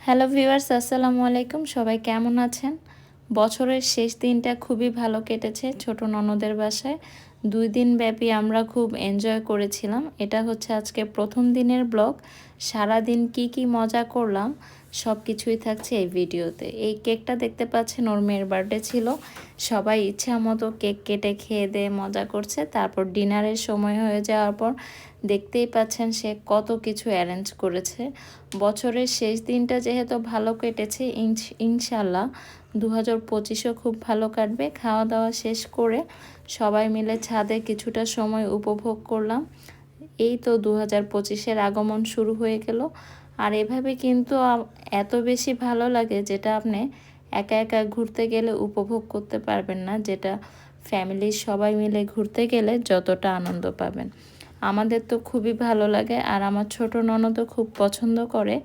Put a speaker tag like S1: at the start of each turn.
S1: Hello viewers, আসসালামু আলাইকুম। সবাই কেমন আছেন? বছরের শেষ দিনটা খুবই ভালো কেটেছে ছোট ননদের বাসায়। ২ দিন ব্যাপী আমরা খুব এনজয় করেছিলাম। এটা হচ্ছে আজকে প্রথম দিনের ব্লগ। সারাদিন কি মজা করলাম সব কিছুই থাকছে এই ভিডিওতে। এই কেকটা দেখতে পাচ্ছেন, ওর মেয়ের বার্থডে ছিল। সবাই ইচ্ছা মতো কেক কেটে খেয়ে দিয়ে মজা করছে। তারপর ডিনারের সময় হয়ে যাওয়ার পর দেখতেই পাচ্ছেন সে কত কিছু অ্যারেঞ্জ করেছে। বছরের শেষ দিনটা যেহেতু ভালো কেটেছে, ইনশাল্লাহ 2025ও খুব ভালো কাটবে। খাওয়া দাওয়া শেষ করে সবাই মিলে ছাদে কিছুটা সময় উপভোগ করলাম। এই তো 2025-এর আগমন শুরু হয়ে গেল। আর এভাবে কিন্তু এত বেশি ভালো লাগে, যেটা আপনি একা একা ঘুরতে গেলে উপভোগ করতে পারবেন না, যেটা ফ্যামিলির সবাই মিলে ঘুরতে গেলে যতটা আনন্দ পাবেন। আমাদের তো খুবই ভালো লাগে, আর আমার ছোট ননদও খুব পছন্দ করে